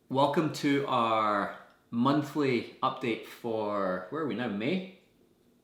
Welcome to our monthly update for, where are we now, May?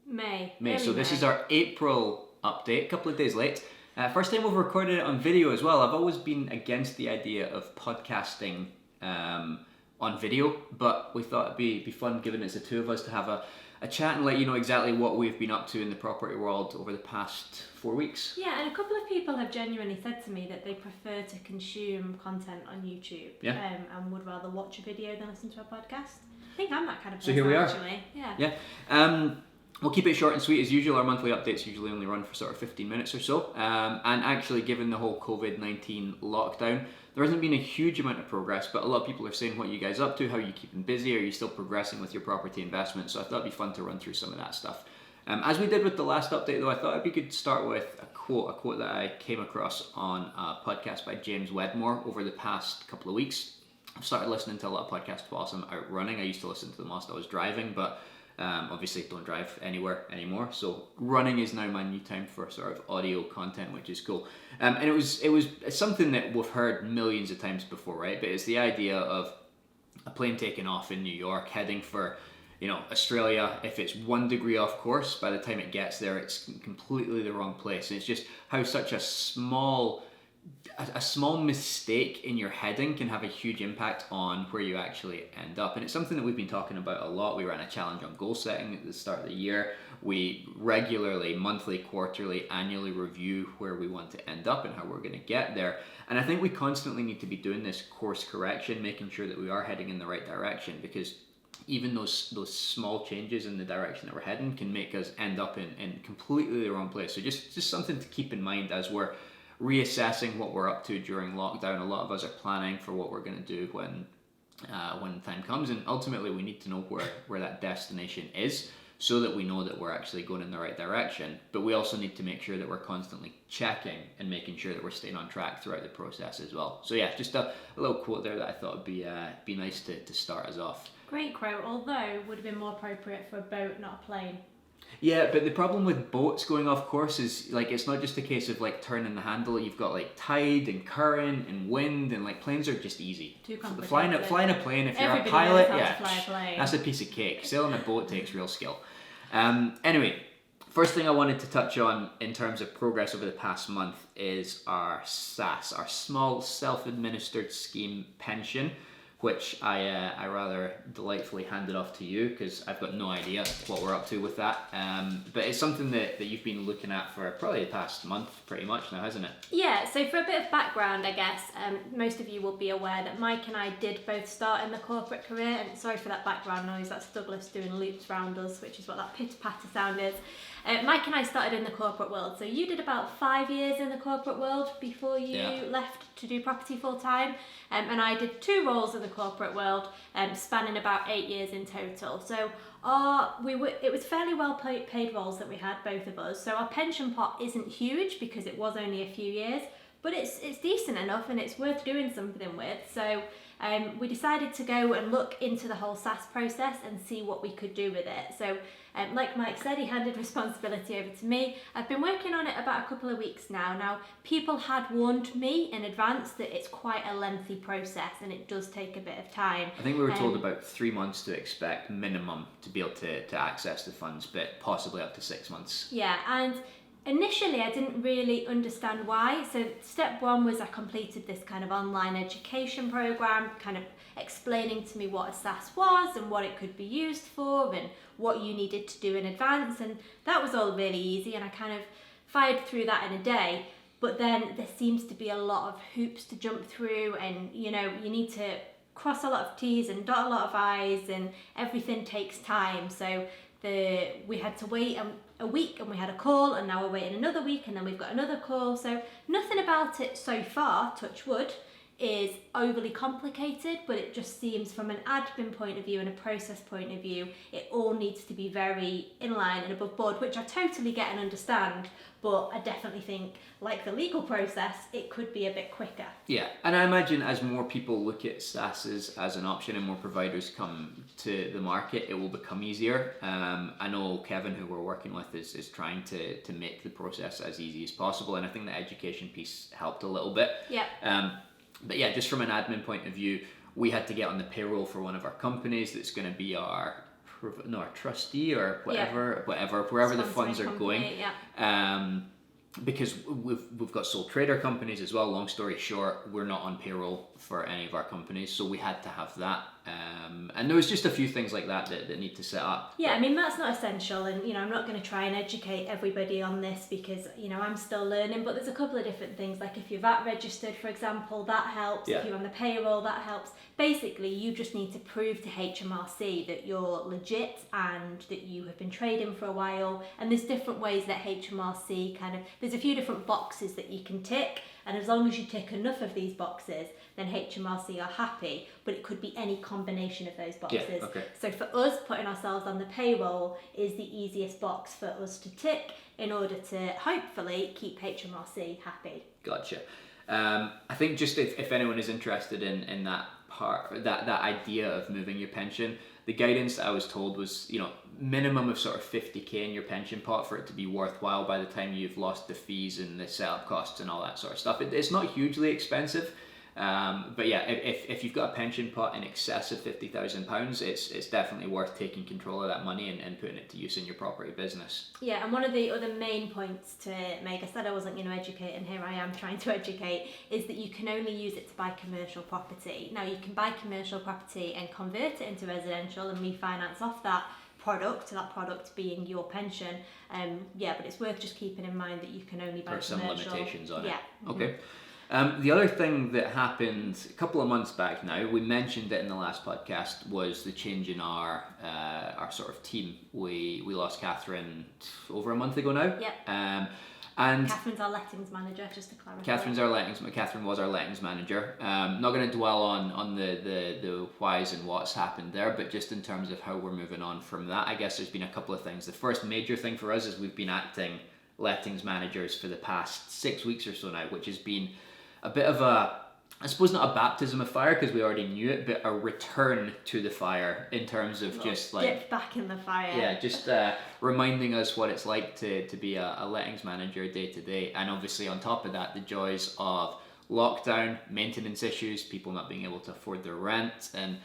May. So this is our April update, a couple of days late. First time we've recorded it on video as well. I've always been against the idea of podcasting on video, but we thought it'd be fun, given it's the two of us, to have a chat and let you know exactly what we've been up to in the property world over the past 4 weeks. Yeah, and a couple of people have genuinely said to me that they prefer to consume content on YouTube and would rather watch a video than listen to a podcast. I think I'm that kind of person, so here we are. Actually. Yeah. We'll keep it short and sweet as usual. Our monthly updates usually only run for sort of 15 minutes or so. And actually, given the whole Covid-19 lockdown, there hasn't been a huge amount of progress, but a lot of people are saying, what are you guys up to? How are you keeping busy? Are you still progressing with your property investment? So I thought it'd be fun to run through some of that stuff. As we did with the last update though, I thought it'd be good to start with a quote that I came across on a podcast by James Wedmore over the past couple of weeks. I've started listening to a lot of podcasts whilst I'm out running. I used to listen to them whilst I was driving, but obviously don't drive anywhere anymore, so running is now my new time for sort of audio content, which is cool. And it was something that we've heard millions of times before, right? But it's the idea of a plane taking off in New York, heading for, Australia. If it's 1 degree off course, by the time it gets there, it's completely the wrong place. And it's just how such a small mistake in your heading can have a huge impact on where you actually end up. And it's something that we've been talking about a lot. We ran a challenge on goal setting at the start of the year. We regularly, monthly, quarterly, annually review where we want to end up and how we're going to get there. And I think we constantly need to be doing this course correction, making sure that we are heading in the right direction, because even those small changes in the direction that we're heading can make us end up in completely the wrong place. So just something to keep in mind as we're reassessing what we're up to during lockdown. A lot of us are planning for what we're going to do when the time comes, and ultimately we need to know where that destination is so that we know that we're actually going in the right direction. But we also need to make sure that we're constantly checking and making sure that we're staying on track throughout the process as well. So yeah, just a little quote there that I thought would be nice to start us off. Great quote, although would have been more appropriate for a boat, not a plane. Yeah, but the problem with boats going off course is, it's not just a case of turning the handle. You've got tide and current and wind, and planes are just easy. Too complicated. Flying a plane, if Everybody you're a pilot, knows how to fly a plane. That's a piece of cake. Sailing a boat takes real skill. Anyway, first thing I wanted to touch on in terms of progress over the past month is our SAS, our small self-administered scheme pension, which I rather delightfully handed off to you because I've got no idea what we're up to with that. But it's something that you've been looking at for probably the past month pretty much now, hasn't it? Yeah, so for a bit of background, I guess, most of you will be aware that Mike and I did both start in the corporate career, and sorry for that background noise, that's Douglas doing loops round us, which is what that pitter-patter sound is. Mike and I started in the corporate world, so you did about 5 years in the corporate world before you left to do property full time, and I did 2 roles in the corporate world, spanning about 8 years in total. So it was fairly well paid roles that we had, both of us. So our pension pot isn't huge because it was only a few years, but it's decent enough and it's worth doing something with. So we decided to go and look into the whole SAS process and see what we could do with it. So like Mike said, he handed responsibility over to me. I've been working on it about a couple of weeks now. Now, people had warned me in advance that it's quite a lengthy process and it does take a bit of time. I think we were told about 3 months to expect minimum to be able to access the funds, but possibly up to 6 months. Yeah, and initially I didn't really understand why. So step 1 was I completed this kind of online education program, kind of explaining to me what a SAS was and what it could be used for and what you needed to do in advance, and that was all really easy and I kind of fired through that in a day. But then there seems to be a lot of hoops to jump through, and you need to cross a lot of T's and dot a lot of I's, and everything takes time. So we had to wait a week and we had a call, and now we're waiting another week and then we've got another call. So nothing about it so far, Touchwood, is overly complicated, but it just seems from an admin point of view and a process point of view, it all needs to be very in line and above board, which I totally get and understand, but I definitely think, like the legal process, it could be a bit quicker. Yeah, and I imagine as more people look at SASs as an option and more providers come to the market, it will become easier. I know Kevin, who we're working with, is trying to make the process as easy as possible, and I think the education piece helped a little bit. Yeah. But yeah, just from an admin point of view, We had to get on the payroll for one of our companies that's going to be our trustee or whatever, wherever the funds are going. Because we've got sole trader companies as well. Long story short, we're not on payroll for any of our companies, so we had to have that. And there was just a few things like that need to set up. Yeah, I mean, that's not essential, and I'm not going to try and educate everybody on this because I'm still learning, but there's a couple of different things, like if you're VAT registered, for example, that helps. If you're on the payroll, that helps. Basically, you just need to prove to HMRC that you're legit and that you have been trading for a while, and there's different ways that HMRC there's a few different boxes that you can tick, and as long as you tick enough of these boxes, then HMRC are happy, but it could be any combination of those boxes. So for us, putting ourselves on the payroll is the easiest box for us to tick in order to hopefully keep HMRC happy. Gotcha. I think just if anyone is interested in that part, that idea of moving your pension, the guidance that I was told was, minimum of sort of 50k in your pension pot for it to be worthwhile by the time you've lost the fees and the setup costs and all that sort of stuff. It's not hugely expensive. But yeah, if you've got a pension pot in excess of £50,000, it's definitely worth taking control of that money and putting it to use in your property business. Yeah, and one of the other main points to make, I said I wasn't going to educate, and here I am trying to educate, is that you can only use it to buy commercial property. Now, you can buy commercial property and convert it into residential and refinance off that product being your pension. But it's worth just keeping in mind that you can only buy commercial. There's some limitations on it. Yeah. Okay. The other thing that happened a couple of months back now, we mentioned it in the last podcast, was the change in our sort of team. We lost Catherine over a month ago now. Yep. And Catherine's our lettings manager, just to clarify. Catherine was our lettings manager. Not going to dwell on the whys and what's happened there, but just in terms of how we're moving on from that, I guess there's been a couple of things. The first major thing for us is we've been acting lettings managers for the past 6 weeks or so now, which has been a bit of I suppose not a baptism of fire because we already knew it, but a return to the fire in terms of just like dip back in the fire. Yeah, just reminding us what it's like to be a lettings manager day to day, and obviously on top of that, the joys of lockdown, maintenance issues, people not being able to afford their rent, and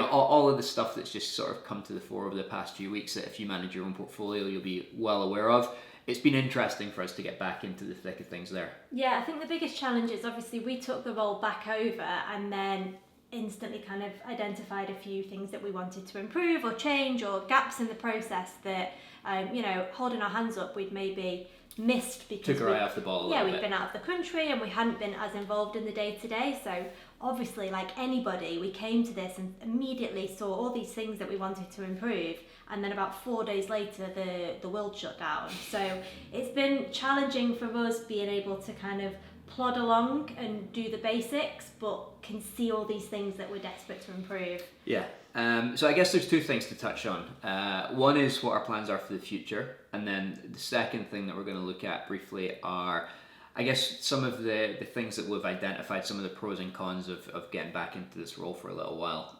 all of the stuff that's just sort of come to the fore over the past few weeks that if you manage your own portfolio, you'll be well aware of. It's been interesting for us to get back into the thick of things there. Yeah, I think the biggest challenge is obviously we took the role back over and then instantly kind of identified a few things that we wanted to improve or change, or gaps in the process that, holding our hands up, we'd maybe missed because took our eye off the ball a little bit. We'd been out of the country and we hadn't been as involved in the day-to-day. So obviously, like anybody, we came to this and immediately saw all these things that we wanted to improve, and then about 4 days later the world shut down. So it's been challenging for us being able to kind of plod along and do the basics, but can see all these things that we're desperate to improve. Yeah. So I guess there's two things to touch on. One is what our plans are for the future, and then the second thing that we're going to look at briefly are, I guess, some of the things that we've identified, some of the pros and cons of getting back into this role for a little while.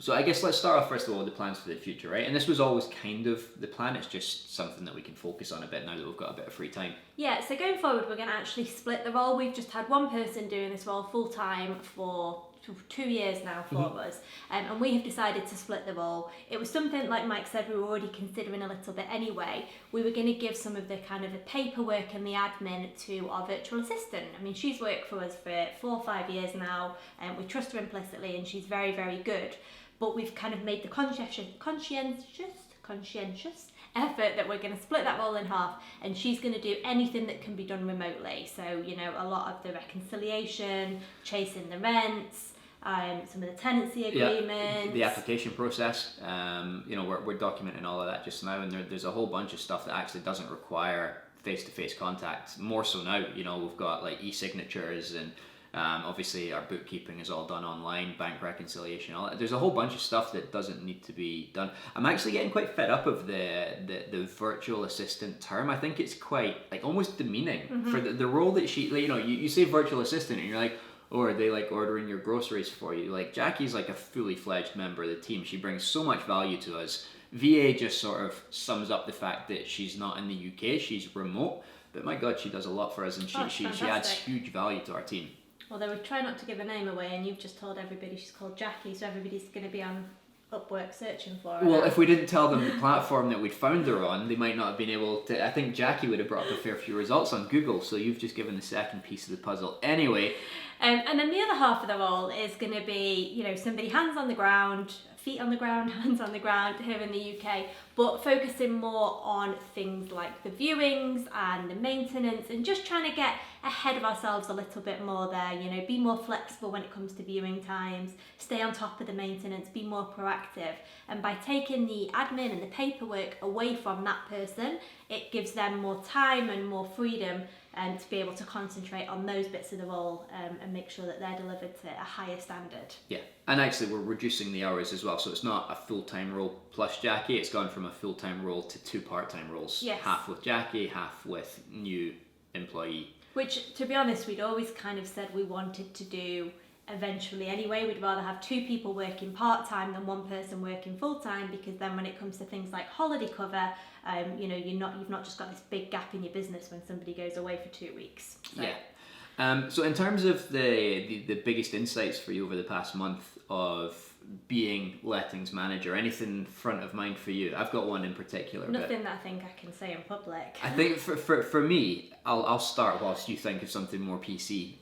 So I guess let's start off first of all with the plans for the future, right? And this was always kind of the plan, it's just something that we can focus on a bit now that we've got a bit of free time. Yeah, so going forward, we're going to actually split the role. We've just had one person doing this role full time for 2 years now for us, and we have decided to split the role. It was something, like Mike said, we were already considering a little bit anyway. We were going to give some of the kind of the paperwork and the admin to our virtual assistant. I mean, she's worked for us for 4 or 5 years now, and we trust her implicitly, and she's very, very good. But we've kind of made the conscientious effort that we're going to split that role in half, and she's going to do anything that can be done remotely. So, a lot of the reconciliation, chasing the rents, some of the tenancy agreements, the application process. We're documenting all of that just now, and there's a whole bunch of stuff that actually doesn't require face-to-face contact. More so now, we've got like e-signatures, and obviously our bookkeeping is all done online, bank reconciliation, all that. There's a whole bunch of stuff that doesn't need to be done. I'm actually getting quite fed up of the virtual assistant term. I think it's quite like almost demeaning for the role that she, you say virtual assistant and you're like, oh, are they like ordering your groceries for you? Like, Jackie's like a fully fledged member of the team. She brings so much value to us. VA just sort of sums up the fact that she's not in the UK, she's remote, but my God, she does a lot for us, and she adds huge value to our team. Although we try not to give her name away, and you've just told everybody she's called Jackie, so everybody's going to be on Upwork searching for her. Well, if we didn't tell them the platform that we'd found her on, they might not have been able to. I think Jackie would have brought up a fair few results on Google, so you've just given the second piece of the puzzle. Anyway. And then the other half of the role is going to be, you know, somebody hands on the ground, feet on the ground, hands on the ground here in the UK, but focusing more on things like the viewings and the maintenance and just trying to get ahead of ourselves a little bit more there, you know, be more flexible when it comes to viewing times, stay on top of the maintenance, be more proactive. And by taking the admin and the paperwork away from that person, it gives them more time and more freedom and to be able to concentrate on those bits of the role and make sure that they're delivered to a higher standard. Yeah, and actually we're reducing the hours as well, so it's not a full-time role plus Jackie, it's gone from a full-time role to 2 part-time roles. Yes. Half with Jackie, half with new employee. Which, to be honest, we'd always kind of said we wanted to do eventually anyway. We'd rather have 2 people working part-time than 1 person working full-time, because then when it comes to things like holiday cover, you know, you've not just got this big gap in your business when somebody goes away for 2 weeks. So. Yeah. So in terms of the biggest insights for you over the past month of being lettings manager, anything front of mind for you? I've got one in particular. Nothing that I think I can say in public. I think for me, I'll start whilst you think of something more PC.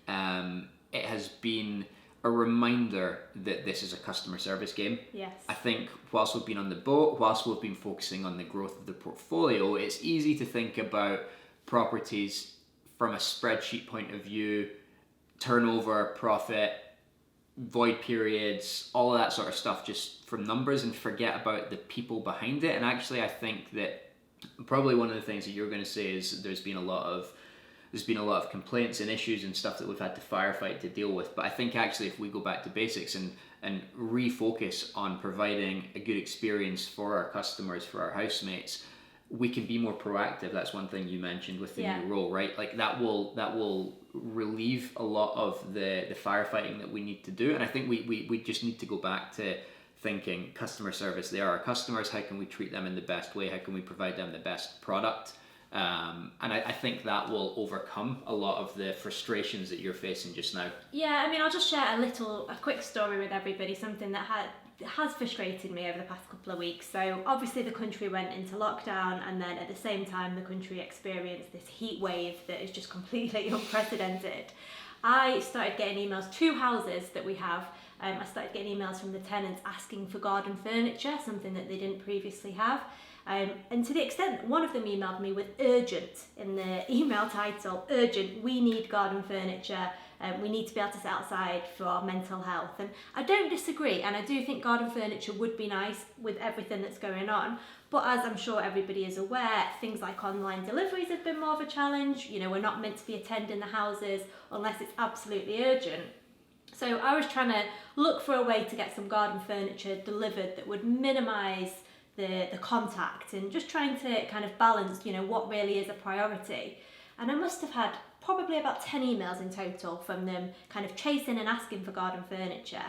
It has been a reminder that this is a customer service game. Yes. I think whilst we've been on the boat, whilst we've been focusing on the growth of the portfolio, it's easy to think about properties from a spreadsheet point of view, turnover, profit, void periods, all of that sort of stuff just from numbers, and forget about the people behind it. And actually I think that probably one of the things that you're going to say is there's been a lot of complaints and issues and stuff that we've had to firefight to deal with. But I think actually if we go back to basics and refocus on providing a good experience for our customers, for our housemates, we can be more proactive. That's one thing you mentioned with the new role, right? Like that will relieve a lot of the firefighting that we need to do. And I think we just need to go back to thinking customer service. They are our customers. How can we treat them in the best way? How can we provide them the best product? And I think that will overcome a lot of the frustrations that you're facing just now. Yeah, I mean, I'll just share a quick story with everybody, something that has frustrated me over the past couple of weeks. So obviously the country went into lockdown, and then at the same time the country experienced this heat wave that is just completely unprecedented. I started getting emails, 2 houses that we have, I started getting emails from the tenants asking for garden furniture, something that they didn't previously have. And to the extent that one of them emailed me with urgent in the email title, urgent, we need garden furniture, we need to be able to sit outside for our mental health. And I don't disagree, and I do think garden furniture would be nice with everything that's going on. But as I'm sure everybody is aware, things like online deliveries have been more of a challenge. You know, we're not meant to be attending the houses unless it's absolutely urgent. So I was trying to look for a way to get some garden furniture delivered that would minimise the contact, and just trying to kind of balance, you know, what really is a priority. And I must have had probably about 10 emails in total from them kind of chasing and asking for garden furniture.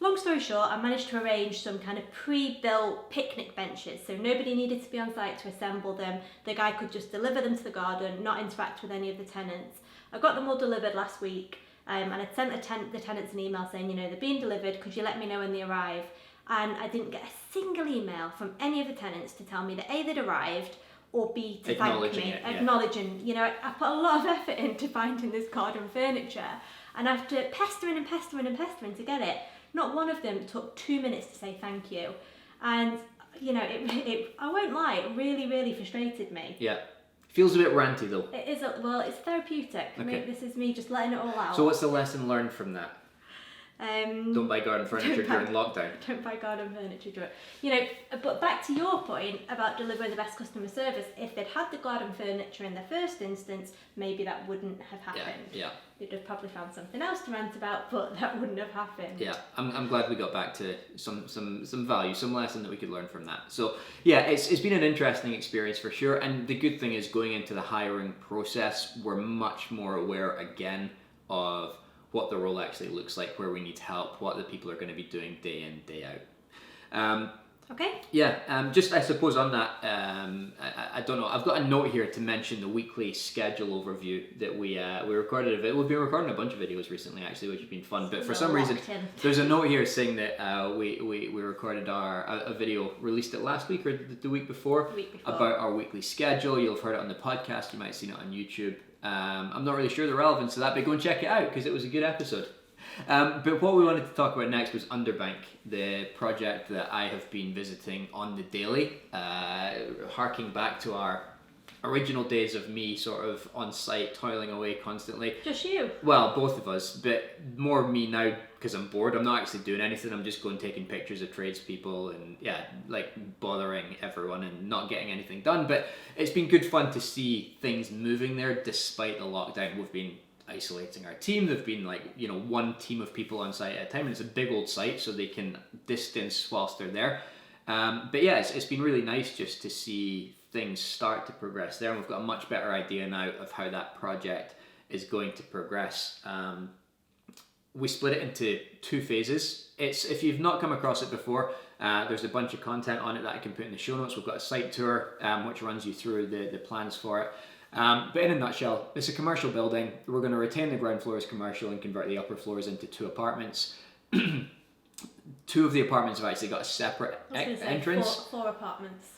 Long story short, I managed to arrange some kind of pre-built picnic benches, so nobody needed to be on site to assemble them. The guy could just deliver them to the garden, not interact with any of the tenants. I got them all delivered last week, and I'd sent the tenants an email saying, you know, they're being delivered, could you let me know when they arrive? And I didn't get a single email from any of the tenants to tell me that A, they'd arrived, or B, to thank me, acknowledging, you know, I put a lot of effort into finding this garden furniture, and after pestering to get it, not one of them took 2 minutes to say thank you. And, you know, it I won't lie, it really, really frustrated me. Yeah. Feels a bit ranty though. It is, well, it's therapeutic. Okay. Maybe this is me just letting it all out. So what's the lesson learned from that? Don't buy garden furniture during lockdown. Don't buy garden furniture during, you know. But back to your point about delivering the best customer service, if they'd had the garden furniture in the first instance, maybe that wouldn't have happened. Yeah. They'd have probably found something else to rant about, but that wouldn't have happened. Yeah, I'm glad we got back to some value, some lesson that we could learn from that. So yeah, it's been an interesting experience for sure. And the good thing is, going into the hiring process, we're much more aware again of what the role actually looks like, where we need help, what the people are going to be doing day in, day out. Okay. Yeah, just I suppose on that, I don't know. I've got a note here to mention the weekly schedule overview that we recorded of it. We've been recording a bunch of videos recently, actually, which has been fun. But for some reason, there's a note here saying that we recorded a video, released it last week or the week before, about our weekly schedule. You'll have heard it on the podcast. You might have seen it on YouTube. I'm not really sure the relevance of that, but go and check it out because it was a good episode. But what we wanted to talk about next was Underbank, the project that I have been visiting on the daily, harking back to our original days of me sort of on site, toiling away constantly. Just you? Well, both of us, but more me now because I'm bored. I'm not actually doing anything. I'm just going taking pictures of tradespeople and bothering everyone and not getting anything done. But it's been good fun to see things moving there despite the lockdown. We've been isolating our team. There've been one team of people on site at a time, and it's a big old site so they can distance whilst they're there. But yeah, it's been really nice just to see things start to progress there, and we've got a much better idea now of how that project is going to progress. We split it into 2 phases. If you've not come across it before, there's a bunch of content on it that I can put in the show notes. We've got a site tour which runs you through the plans for it. But in a nutshell, it's a commercial building. We're going to retain the ground floor as commercial and convert the upper floors into 2 apartments. 2 of the apartments have actually got a separate entrance. 4 apartments.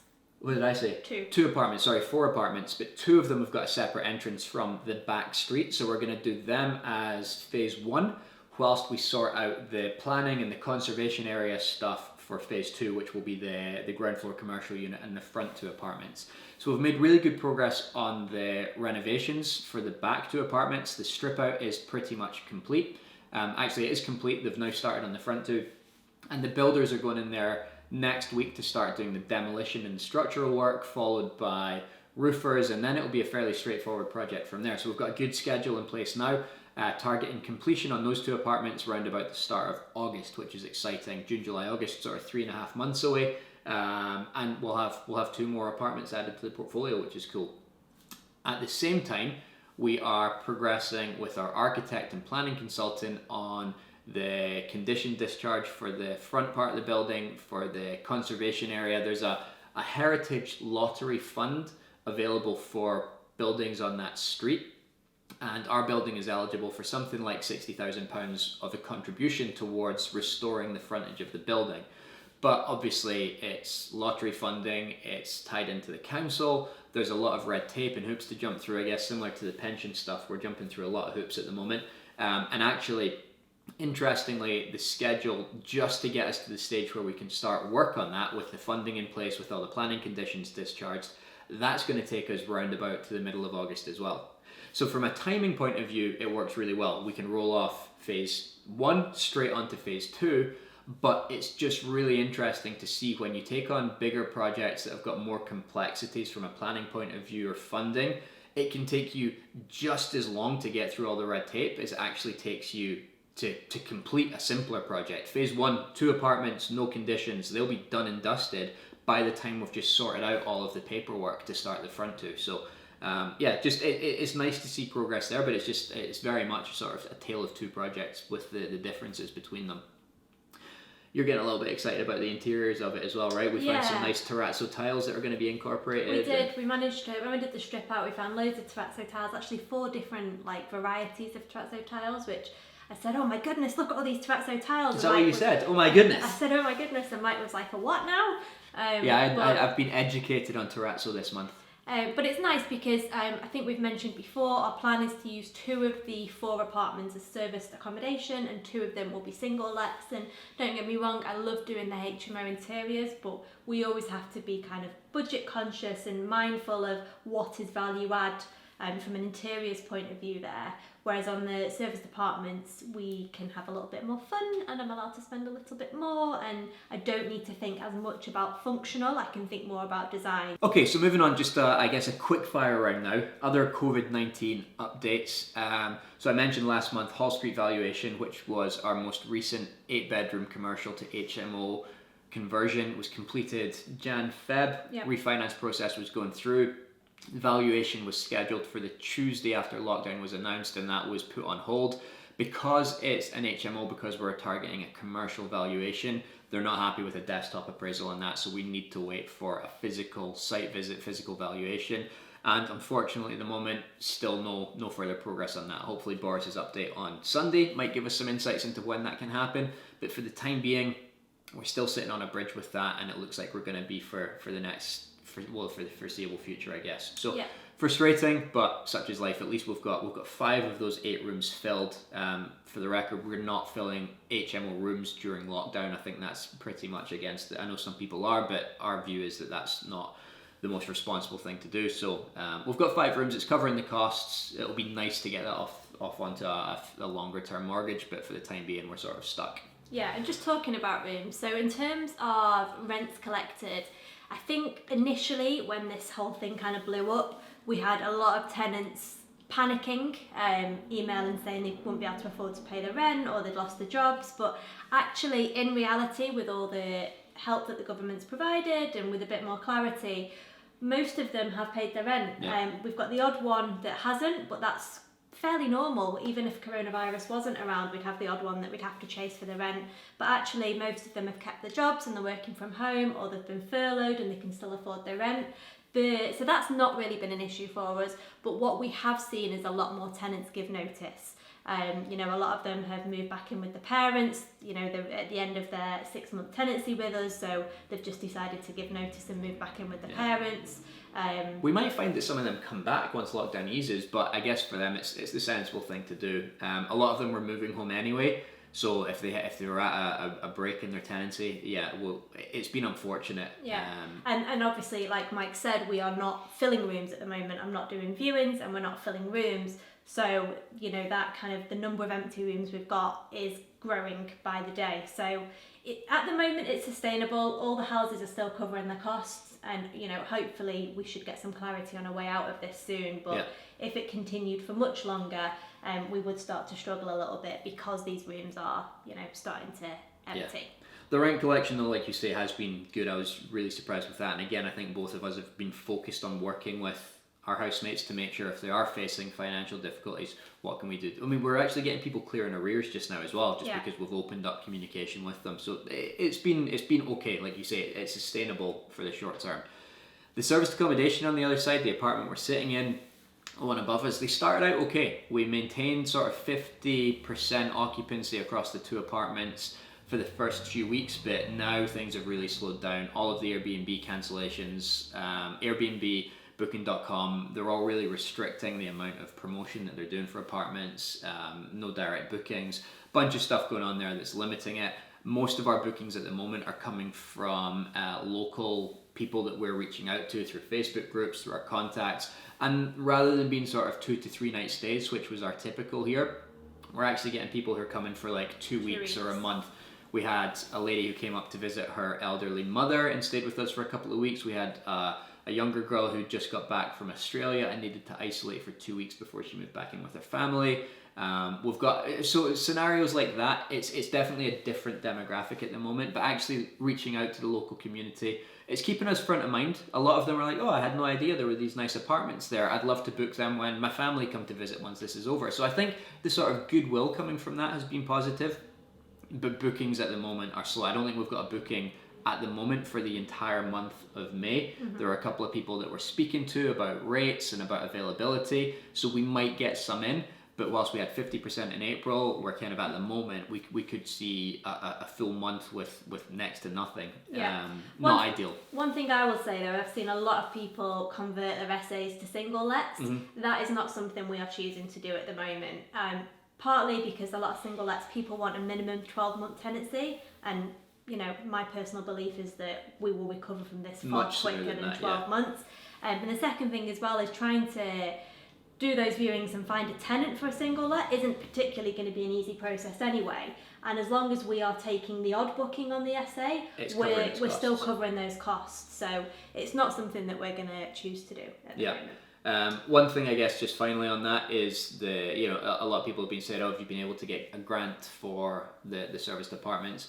What did I say? 2 apartments, sorry, 4 apartments, but 2 of them have got a separate entrance from the back street. So we're going to do them as phase 1, whilst we sort out the planning and the conservation area stuff for phase 2, which will be the ground floor commercial unit and the front 2 apartments. So we've made really good progress on the renovations for the back 2 apartments. The strip out is pretty much complete. Actually, it is complete. They've now started on the front 2. And the builders are going in there next week to start doing the demolition and structural work, followed by roofers, and then it'll be a fairly straightforward project from there. So we've got a good schedule in place now, targeting completion on those 2 apartments around about the start of August, which is exciting. June, July, August, sort of 3.5 months away. And we'll have 2 more apartments added to the portfolio, which is cool. At the same time, we are progressing with our architect and planning consultant on the condition discharge for the front part of the building, for the conservation area. There's a heritage lottery fund available for buildings on that street, and our building is eligible for something like £60,000 of a contribution towards restoring the frontage of the building. But obviously it's lottery funding, it's tied into the council, there's a lot of red tape and hoops to jump through, I guess, similar to the pension stuff. We're jumping through a lot of hoops at the moment. And actually, interestingly, the schedule just to get us to the stage where we can start work on that with the funding in place, with all the planning conditions discharged, that's going to take us round about to the middle of August as well. So from a timing point of view, it works really well. We can roll off phase 1 straight onto phase 2, but it's just really interesting to see when you take on bigger projects that have got more complexities from a planning point of view or funding, it can take you just as long to get through all the red tape as it actually takes you to complete a simpler project. Phase 1, 2 apartments, no conditions, they'll be done and dusted by the time we've just sorted out all of the paperwork to start the front 2. So it's nice to see progress there, but it's very much sort of a tale of 2 projects with the differences between them. You're getting a little bit excited about the interiors of it as well, right? We found some nice terrazzo tiles that are going to be incorporated. We did. We managed to, when we did the strip out, we found loads of terrazzo tiles, actually 4 different varieties of terrazzo tiles, which I said, oh my goodness, look at all these terrazzo tiles. Is that what you said? Oh my goodness. I said, oh my goodness, and Mike was like, a what now? I've been educated on terrazzo this month. But it's nice because I think we've mentioned before, our plan is to use 2 of the 4 apartments as serviced accommodation, and 2 of them will be single lets. And don't get me wrong, I love doing the HMO interiors, but we always have to be kind of budget conscious and mindful of what is value add from an interiors point of view there. Whereas on the serviced apartments, we can have a little bit more fun and I'm allowed to spend a little bit more, and I don't need to think as much about functional, I can think more about design. Okay, so moving on, just I guess a quick fire round now. Other Covid-19 updates. So I mentioned last month Hall Street valuation, which was our most recent 8-bedroom commercial to HMO conversion, was completed Jan-Feb. Yep. Refinance process was going through. Valuation was scheduled for the Tuesday after lockdown was announced, and that was put on hold. because it's an HMO, because we're targeting a commercial valuation, they're not happy with a desktop appraisal on that, so we need to wait for a physical site visit, physical valuation. And unfortunately at the moment, still no further progress on that. Hopefully Boris's update on Sunday might give us some insights into when that can happen, but for the time being, we're still sitting on a bridge with that, and it looks like we're going to be for the foreseeable future, I guess. So yeah. Frustrating, but such is life. At least we've got 5 of those 8 rooms filled. For the record, we're not filling HMO rooms during lockdown. I think that's pretty much against it. I know some people are, but our view is that that's not the most responsible thing to do. So we've got 5 rooms. It's covering the costs. It'll be nice to get that off onto a longer term mortgage, but for the time being, we're sort of stuck. Yeah, and just talking about rooms, so in terms of rents collected, I think initially when this whole thing kind of blew up, we had a lot of tenants panicking, emailing saying they wouldn't be able to afford to pay the rent or they'd lost their jobs, but actually in reality, with all the help that the government's provided and with a bit more clarity, most of them have paid their rent. Yeah. We've got the odd one that hasn't, but that's fairly normal. Even if coronavirus wasn't around, we'd have the odd one that we'd have to chase for the rent, but actually most of them have kept their jobs and they're working from home, or they've been furloughed and they can still afford their rent. So that's not really been an issue for us, but what we have seen is a lot more tenants give notice. A lot of them have moved back in with the parents, they're at the end of their 6-month tenancy with us, so they've just decided to give notice and move back in with the parents. We might find that some of them come back once lockdown eases, but I guess for them it's the sensible thing to do. A lot of them were moving home anyway, so if they were at a break in their tenancy, it's been unfortunate. And obviously, like Mike said, we are not filling rooms at the moment. I'm not doing viewings and we're not filling rooms, so that kind of the number of empty rooms we've got is growing by the day. So at the moment it's sustainable. All the houses are still covering their costs, and hopefully we should get some clarity on a way out of this soon, but if it continued for much longer, we would start to struggle a little bit, because these rooms are starting to empty. The rent collection, though, like you say, has been good. I was really surprised with that, and again I think both of us have been focused on working with our housemates to make sure if they are facing financial difficulties, what can we do? I mean, we're actually getting people clear in arrears just now as well, because we've opened up communication with them. So it's been okay, like you say, it's sustainable for the short term. The serviced accommodation on the other side, the apartment we're sitting in, one above us, they started out okay. We maintained sort of 50% occupancy across the 2 apartments for the first few weeks, but now things have really slowed down. All of the Airbnb cancellations, Airbnb, Booking.com, they're all really restricting the amount of promotion that they're doing for apartments, no direct bookings, bunch of stuff going on there that's limiting it. Most of our bookings at the moment are coming from local people that we're reaching out to through Facebook groups, through our contacts, and rather than being sort of 2 to 3 night stays, which was our typical here, we're actually getting people who are coming for like 2 weeks or a month. We had a lady who came up to visit her elderly mother and stayed with us for a couple of weeks. We had a younger girl who just got back from Australia and needed to isolate for 2 weeks before she moved back in with her family. We've got scenarios like that. It's definitely a different demographic at the moment, but actually reaching out to the local community, it's keeping us front of mind. A lot of them are like, oh, I had no idea there were these nice apartments there. I'd love to book them when my family come to visit once this is over. So I think the sort of goodwill coming from that has been positive, but bookings at the moment are slow. I don't think we've got a booking at the moment for the entire month of May. There are a couple of people that we're speaking to about rates and about availability, so we might get some in, but whilst we had 50% in April, we're kind of at the moment, we could see a full month with next to nothing. Not ideal. One thing I will say though, I've seen a lot of people convert their SAs to single lets. That is not something we are choosing to do at the moment. Partly because a lot of single lets, people want a minimum 12-month tenancy, and my personal belief is that we will recover from this far quicker than 12 months. And the second thing as well is trying to do those viewings and find a tenant for a single let isn't particularly going to be an easy process anyway. And as long as we are taking the odd booking on the SA, we're still covering those costs. So it's not something that we're going to choose to do at the moment. One thing I guess just finally on that is a lot of people have been saying, oh, have you been able to get a grant for the serviced apartments?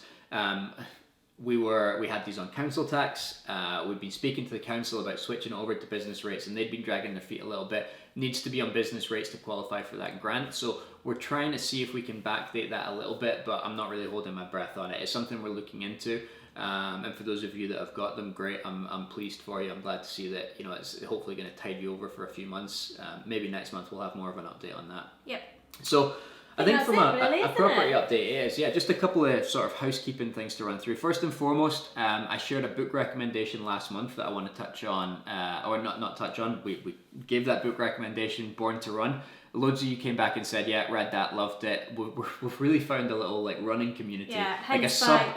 we had these on council tax. We've been speaking to the council about switching it over to business rates, and they'd been dragging their feet a little bit. Needs to be on business rates to qualify for that grant. So we're trying to see if we can backdate that a little bit, but I'm not really holding my breath on it. It's something we're looking into. And for those of you that have got them, great. I'm pleased for you. I'm glad to see that, you know, it's hopefully going to tide you over for a few months. Maybe next month we'll have more of an update on that. Yep. So I think from a property it? update, it is, yeah, just a couple of sort of housekeeping things to run through. First and foremost, I shared a book recommendation last month that I want to touch on, or not touch on. We gave that book recommendation, Born to Run. Loads of you came back and said, yeah, read that, loved it. We've really found a little like running community, like a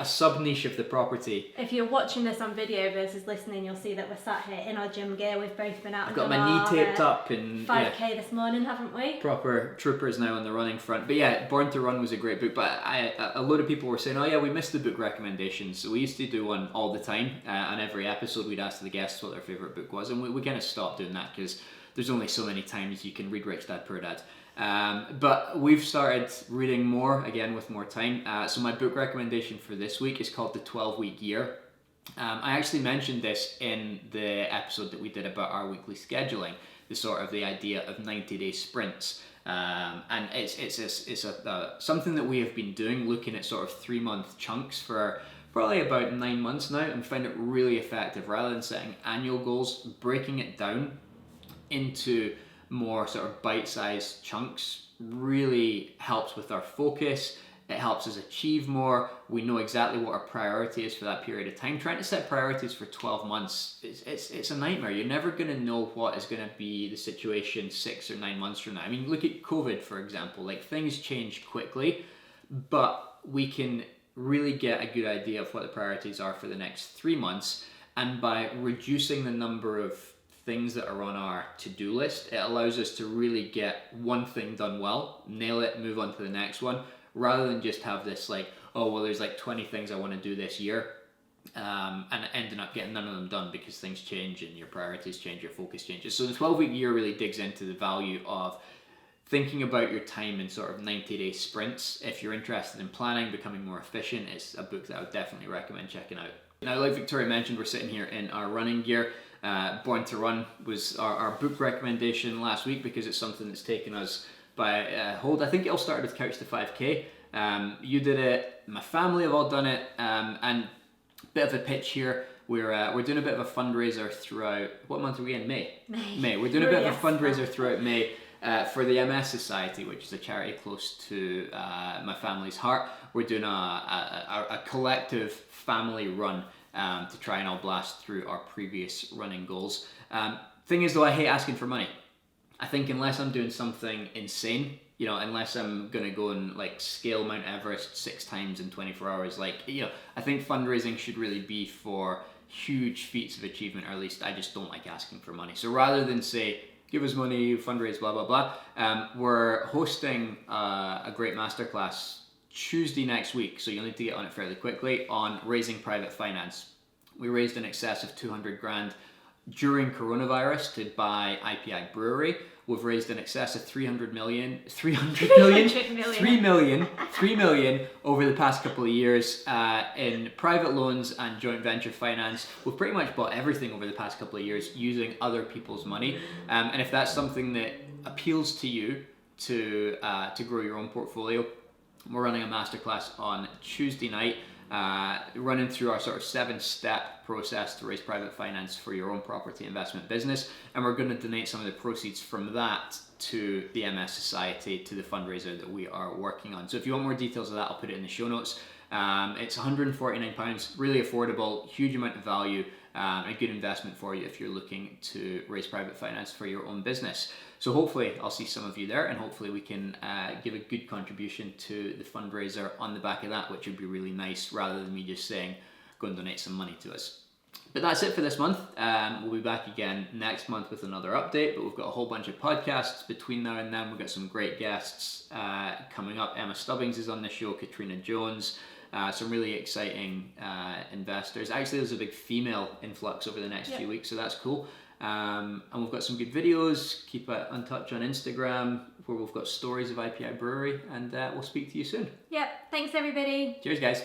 sub niche of the property. If you're watching this on video versus listening, you'll see that we're sat here in our gym gear. We've both been out. I've got my knee taped up and 5k this morning, haven't we? Proper troopers now on the running front. But yeah, Born to Run was a great book. But a load of people were saying, oh yeah, we missed the book recommendations. So we used to do one all the time. On every episode, we'd ask the guests what their favourite book was, and we kind of stopped doing that because there's only so many times you can read Rich Dad Poor Dad. But we've started reading more again with more time. So my book recommendation for this week is called The 12-Week Year. I actually mentioned this in the episode that we did about our weekly scheduling, the idea of 90-day sprints. And it's something that we have been doing, looking at sort of 3-month chunks for probably about 9 months now, and find it really effective. Rather than setting annual goals, breaking it down into more sort of bite-sized chunks really helps with our focus. It helps us achieve more. We know exactly what our priority is for that period of time. Trying to set priorities for 12 months, it's a nightmare. You're never going to know what is going to be the situation 6 or 9 months from now. I mean, look at COVID, for example. Like, things change quickly, but we can really get a good idea of what the priorities are for the next 3 months. And by reducing the number of things that are on our to-do list, it allows us to really get one thing done well, nail it, move on to the next one, rather than just have this like, oh, well, there's like 20 things I want to do this year, and ending up getting none of them done because things change and your priorities change, your focus changes. So the 12-week year really digs into the value of thinking about your time in sort of 90-day sprints. If you're interested in planning, becoming more efficient, it's a book that I would definitely recommend checking out. Now, like Victoria mentioned, we're sitting here in our running gear. Born to Run was our book recommendation last week because it's something that's taken us by hold. I think it all started with Couch to 5k. You did it, my family have all done it, and bit of a pitch here. We're doing a bit of a fundraiser throughout. What month are we in? May. We're doing a bit of a fundraiser throughout May for the MS Society, which is a charity close to my family's heart. We're doing a collective family run to try and all blast through our previous running goals. Thing is though, I hate asking for money. I think unless I'm doing something insane, you know, unless I'm gonna go and like scale Mount Everest 6 times in 24 hours, like, you know, I think fundraising should really be for huge feats of achievement, or at least I just don't like asking for money. So rather than say, give us money, fundraise, blah, blah, blah, we're hosting a great masterclass Tuesday next week, so you'll need to get on it fairly quickly, on raising private finance. We raised in excess of 200 grand during coronavirus to buy IPI Brewery. We've raised in excess of 3 million over the past couple of years in private loans and joint venture finance. We've pretty much bought everything over the past couple of years using other people's money. And if that's something that appeals to you to grow your own portfolio, we're running a masterclass on Tuesday night, running through our sort of 7-step process to raise private finance for your own property investment business. And we're going to donate some of the proceeds from that to the MS Society, to the fundraiser that we are working on. So if you want more details of that, I'll put it in the show notes. It's £149, really affordable, huge amount of value, a good investment for you if you're looking to raise private finance for your own business. So hopefully I'll see some of you there, and hopefully we can give a good contribution to the fundraiser on the back of that, which would be really nice, rather than me just saying, go and donate some money to us. But that's it for this month. We'll be back again next month with another update, but we've got a whole bunch of podcasts between now and then. We've got some great guests coming up. Emma Stubbings is on the show, Katrina Jones, some really exciting investors. Actually, there's a big female influx over the next few weeks, so that's cool. And we've got some good videos. Keep it in touch on Instagram, where we've got stories of IPI Brewery, and we'll speak to you soon. Yep, thanks everybody. Cheers, guys.